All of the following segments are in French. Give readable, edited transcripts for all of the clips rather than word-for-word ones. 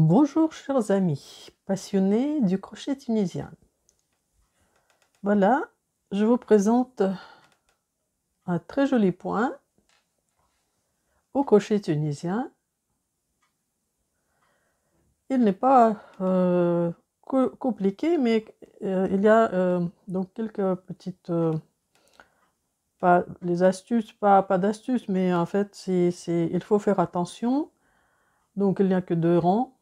Bonjour chers amis, passionnés du crochet tunisien. Voilà, je vous présente un très joli point au crochet tunisien. Il n'est pas compliqué, mais il y a donc quelques petites, pas les astuces, pas d'astuces, mais en fait il faut faire attention. Donc il n'y a que 2 rangs.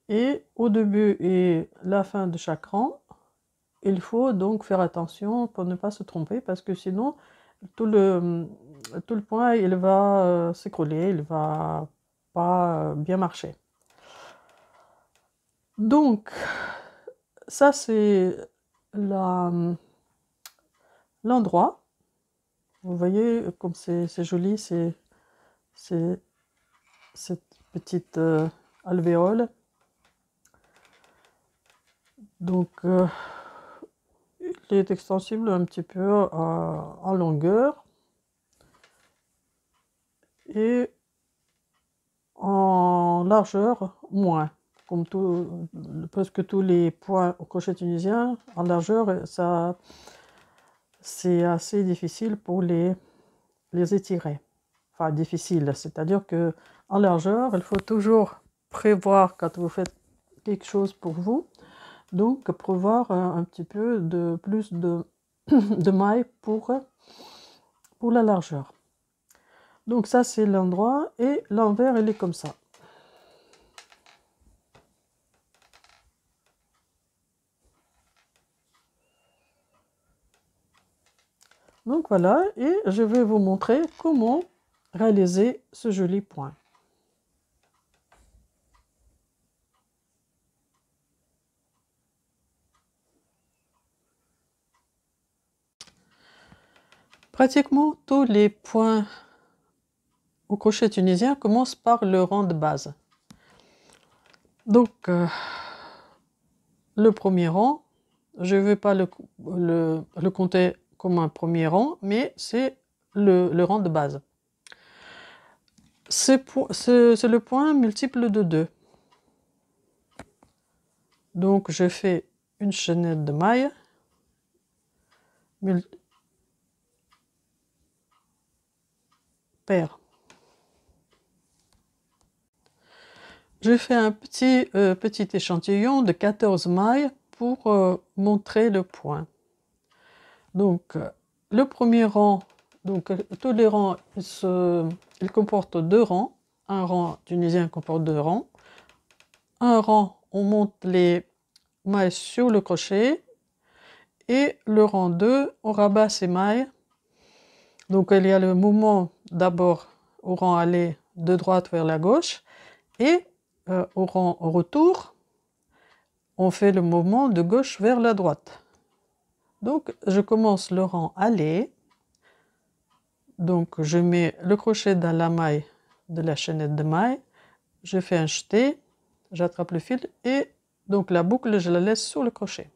Et au début et la fin de chaque rang, il faut donc faire attention pour ne pas se tromper, parce que sinon tout le point il va s'écrouler, il va pas bien marcher. Donc ça c'est l'endroit. Vous voyez comme c'est joli, c'est cette petite alvéole. Donc il est extensible un petit peu en longueur et en largeur moins. Comme presque tous les points au crochet tunisien, en largeur, ça c'est assez difficile pour les étirer. Enfin difficile, c'est-à-dire que en largeur, il faut toujours prévoir quand vous faites quelque chose pour vous. Donc prévoir un petit peu de plus de mailles pour la largeur. Donc ça c'est l'endroit, et l'envers il est comme ça. Donc voilà, et je vais vous montrer comment réaliser ce joli point. Pratiquement tous les points au crochet tunisien commencent par le rang de base. Donc le premier rang, je ne vais pas le compter comme un premier rang, mais c'est le rang de base. C'est le point multiple de 2. Donc je fais une chaînette de mailles paire. Je fais un petit échantillon de 14 mailles pour montrer le point. Donc le premier rang, donc tous les rangs, ils comportent 2 rangs. Un rang tunisien comporte 2 rangs. Un rang, on monte les mailles sur le crochet, et le rang 2, on rabat ces mailles. Donc il y a le mouvement d'abord au rang aller de droite vers la gauche, et au rang retour, on fait le mouvement de gauche vers la droite. Donc je commence le rang aller. Donc je mets le crochet dans la maille de la chaînette de mailles, je fais un jeté, j'attrape le fil, et donc la boucle je la laisse sur le crochet.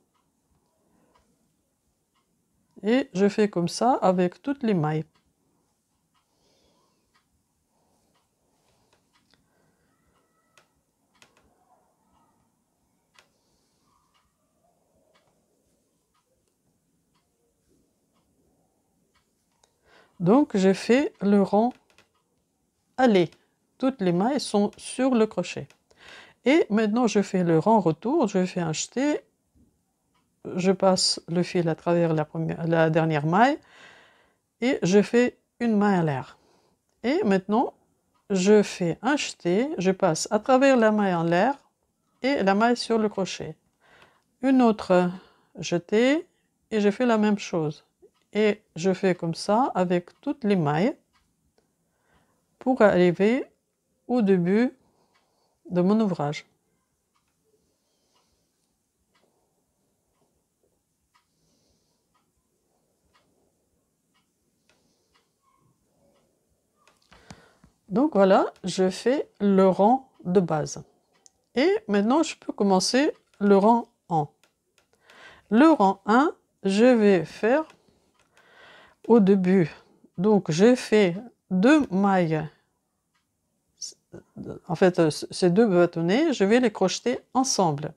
Et je fais comme ça avec toutes les mailles. Donc j'ai fait le rang aller. Toutes les mailles sont sur le crochet. Et maintenant je fais le rang retour, je fais un jeté, je passe le fil à travers la dernière maille, et je fais une maille à l'air. Et maintenant je fais un jeté, je passe à travers la maille en l'air et la maille sur le crochet. Une autre jetée, et je fais la même chose. Et je fais comme ça avec toutes les mailles pour arriver au début de mon ouvrage. Donc voilà, je fais le rang de base. Et maintenant, je peux commencer le rang 1. Le rang 1, je vais faire au début. Donc, je fais 2 mailles en fait, ces deux bâtonnets, je vais les crocheter ensemble.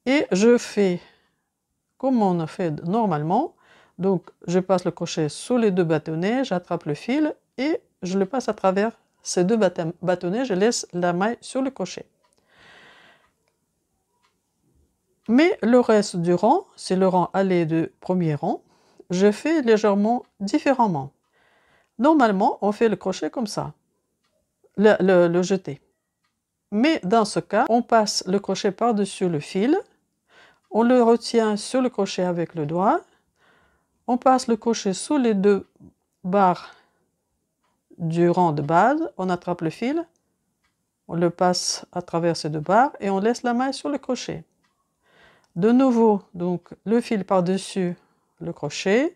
Et je fais comme on a fait normalement. Donc, je passe le crochet sous les deux bâtonnets, j'attrape le fil et je le passe à travers ces deux bâtonnets, je laisse la maille sur le crochet. Mais le reste du rang, c'est le rang aller du premier rang, je fais légèrement différemment. Normalement, on fait le crochet comme ça, le jeté. Mais dans ce cas, on passe le crochet par-dessus le fil, on le retient sur le crochet avec le doigt, on passe le crochet sous les deux barres du rang de base, on attrape le fil, on le passe à travers ces deux barres et on laisse la maille sur le crochet. De nouveau, donc le fil par-dessus le crochet,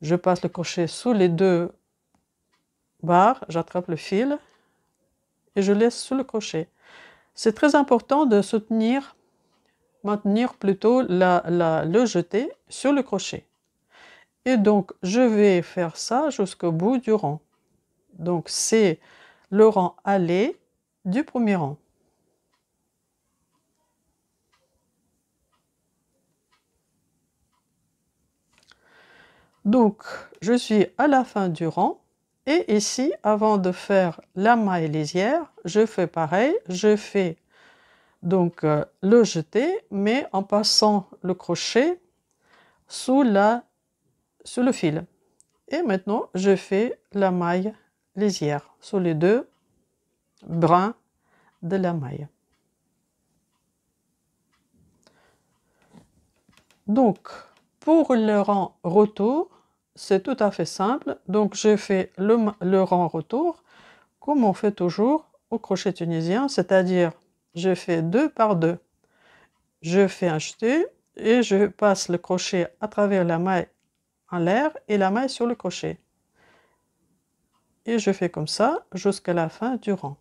je passe le crochet sous les deux barres, j'attrape le fil et je laisse sous le crochet. C'est très important de maintenir plutôt le jeté sur le crochet. Et donc, je vais faire ça jusqu'au bout du rang. Donc, c'est le rang aller du premier rang. Donc, je suis à la fin du rang. Et ici, avant de faire la maille lisière, je fais pareil. Je fais donc le jeté, mais en passant le crochet sous le fil. Et maintenant, je fais la maille lisière sur les deux brins de la maille. Donc, pour le rang retour, c'est tout à fait simple. Donc, je fais le rang retour comme on fait toujours au crochet tunisien, c'est-à-dire je fais 2 par 2. Je fais un jeté et je passe le crochet à travers la maille en l'air et la maille sur le crochet. Et je fais comme ça jusqu'à la fin du rang.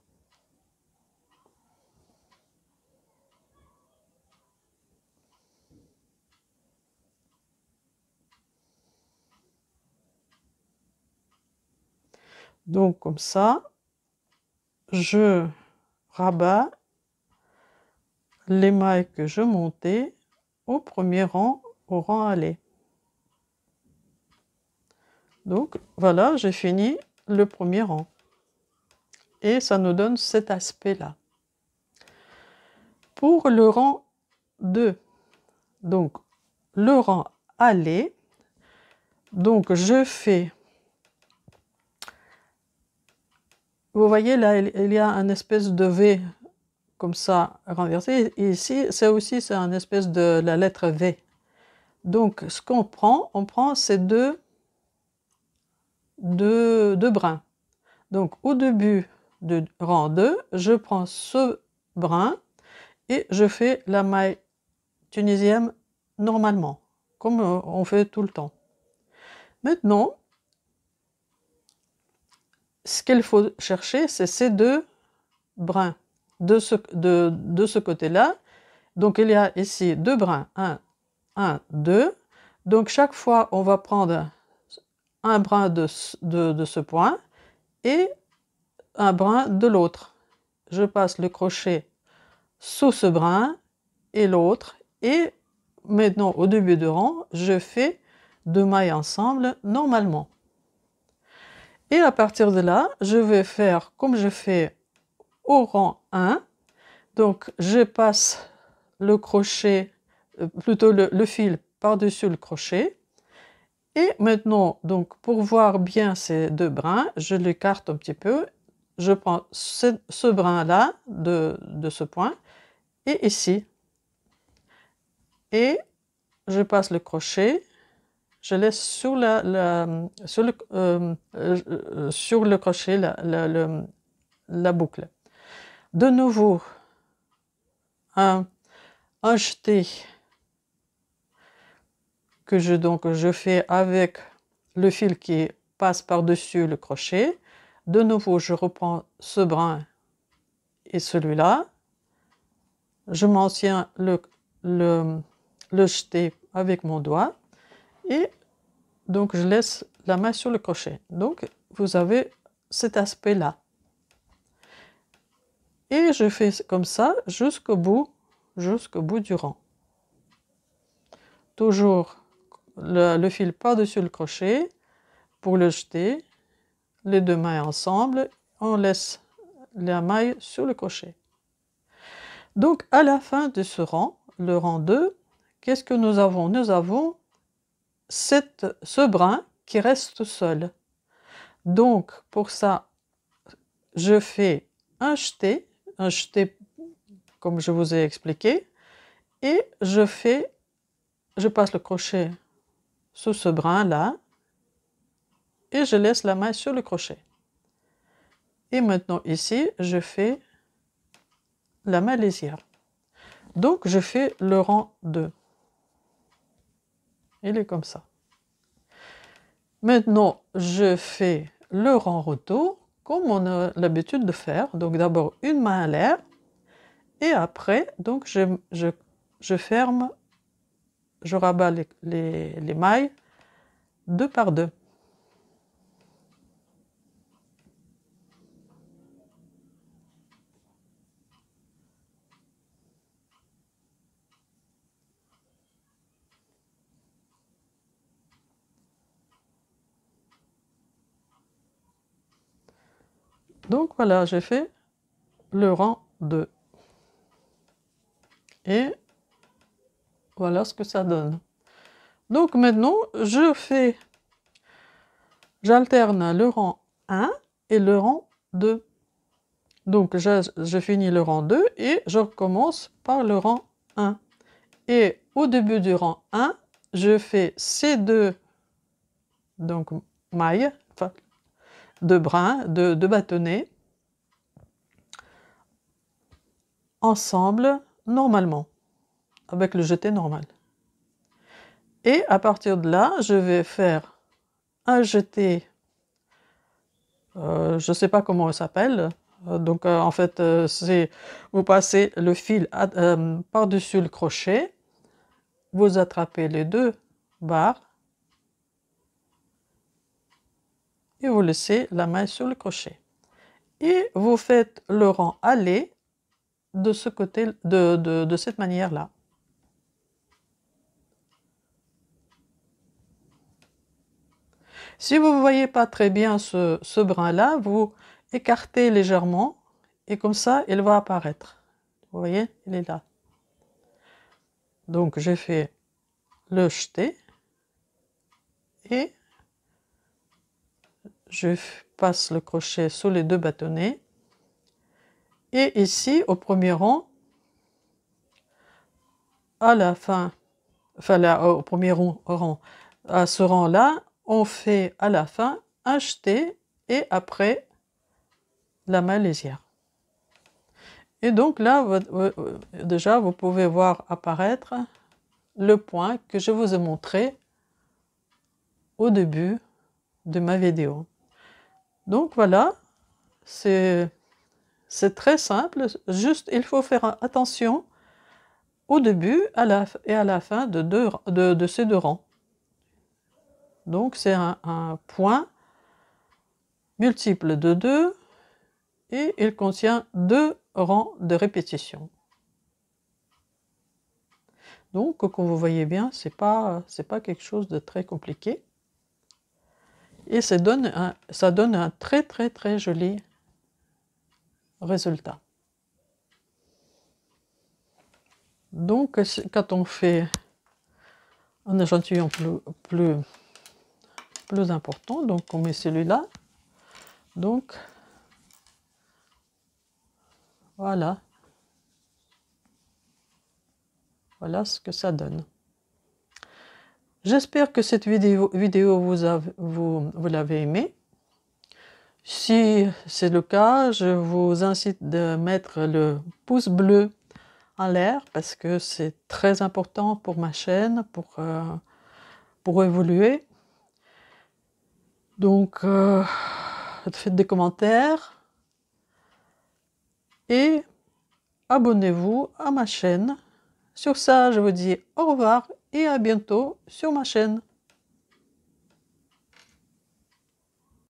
Donc comme ça, je rabats les mailles que je montais au premier rang, au rang aller. Donc voilà, j'ai fini le premier rang. Et ça nous donne cet aspect-là. Pour le rang 2, donc le rang aller, donc je fais, vous voyez là, il y a une espèce de V comme ça renversé. Et ici, c'est une espèce de la lettre V. Donc ce qu'on prend, on prend ces deux brins. Donc au début du rang 2, je prends ce brin et je fais la maille tunisienne normalement, comme on fait tout le temps. Maintenant, ce qu'il faut chercher, c'est ces deux brins de ce côté-là. Donc il y a ici deux brins, 1, 2. Donc chaque fois, on va prendre un brin de ce point et un brin de l'autre. Je passe le crochet sous ce brin et l'autre, et maintenant au début du rang, je fais 2 mailles ensemble normalement. Et à partir de là, je vais faire comme je fais au rang 1. Donc je passe le crochet, plutôt le fil par-dessus le crochet. Et maintenant, donc pour voir bien ces deux brins, je l'écarte un petit peu. Je prends ce brin-là de ce point et ici. Et je passe le crochet, je laisse sur sur le crochet la boucle. De nouveau, un jeté que je fais avec le fil qui passe par-dessus le crochet. De nouveau, je reprends ce brin et celui-là. Je maintiens le jeté avec mon doigt et donc je laisse la main sur le crochet. Donc vous avez cet aspect-là. Et je fais comme ça jusqu'au bout du rang. Toujours le fil par-dessus le crochet pour le jeter, les deux mailles ensemble, on laisse la maille sur le crochet. Donc à la fin de ce rang, le rang 2, qu'est-ce que nous avons? Nous avons ce brin qui reste seul. Donc pour ça, je fais un jeté comme je vous ai expliqué, et je passe le crochet sous ce brin là, et je laisse la maille sur le crochet. Et maintenant ici, je fais la maille lisière. Donc je fais le rang 2. Il est comme ça. Maintenant, je fais le rang retour, comme on a l'habitude de faire. Donc d'abord une main à l'air, et après, donc je ferme, je rabats les mailles 2 par 2. Donc voilà, j'ai fait le rang 2. Et voilà ce que ça donne. Donc maintenant, j'alterne le rang 1 et le rang 2. Donc je finis le rang 2 et je recommence par le rang 1. Et au début du rang 1, je fais ces deux mailles, enfin, deux brins, deux bâtonnets, ensemble, normalement, avec le jeté normal. Et à partir de là, je vais faire un jeté, je ne sais pas comment il s'appelle, donc en fait, vous passez le fil par-dessus le crochet, vous attrapez les deux barres, et vous laissez la maille sur le crochet. Et vous faites le rang aller de ce côté, de cette manière-là. Si vous ne voyez pas très bien ce brin-là, vous écartez légèrement et comme ça, il va apparaître. Vous voyez, il est là. Donc, j'ai fait le jeté et je passe le crochet sous les deux bâtonnets. Et ici, au premier rang, à la fin, enfin là, au premier rang, à ce rang-là, on fait à la fin un jeté et après la maille lisière. Et donc là, déjà, vous pouvez voir apparaître le point que je vous ai montré au début de ma vidéo. Donc voilà, c'est très simple, juste il faut faire attention au début et à la fin de ces deux rangs. Donc c'est un point multiple de 2 et il contient 2 rangs de répétition. Donc comme vous voyez bien, c'est pas quelque chose de très compliqué. Et ça donne un très très très joli résultat. Donc quand on fait un échantillon plus important, donc on met celui-là. Donc voilà ce que ça donne. J'espère que cette vidéo vous l'avez aimée. Si c'est le cas, je vous incite de mettre le pouce bleu en l'air parce que c'est très important pour ma chaîne, pour évoluer. Donc, faites des commentaires et abonnez-vous à ma chaîne. Sur ça, je vous dis au revoir et à bientôt sur ma chaîne.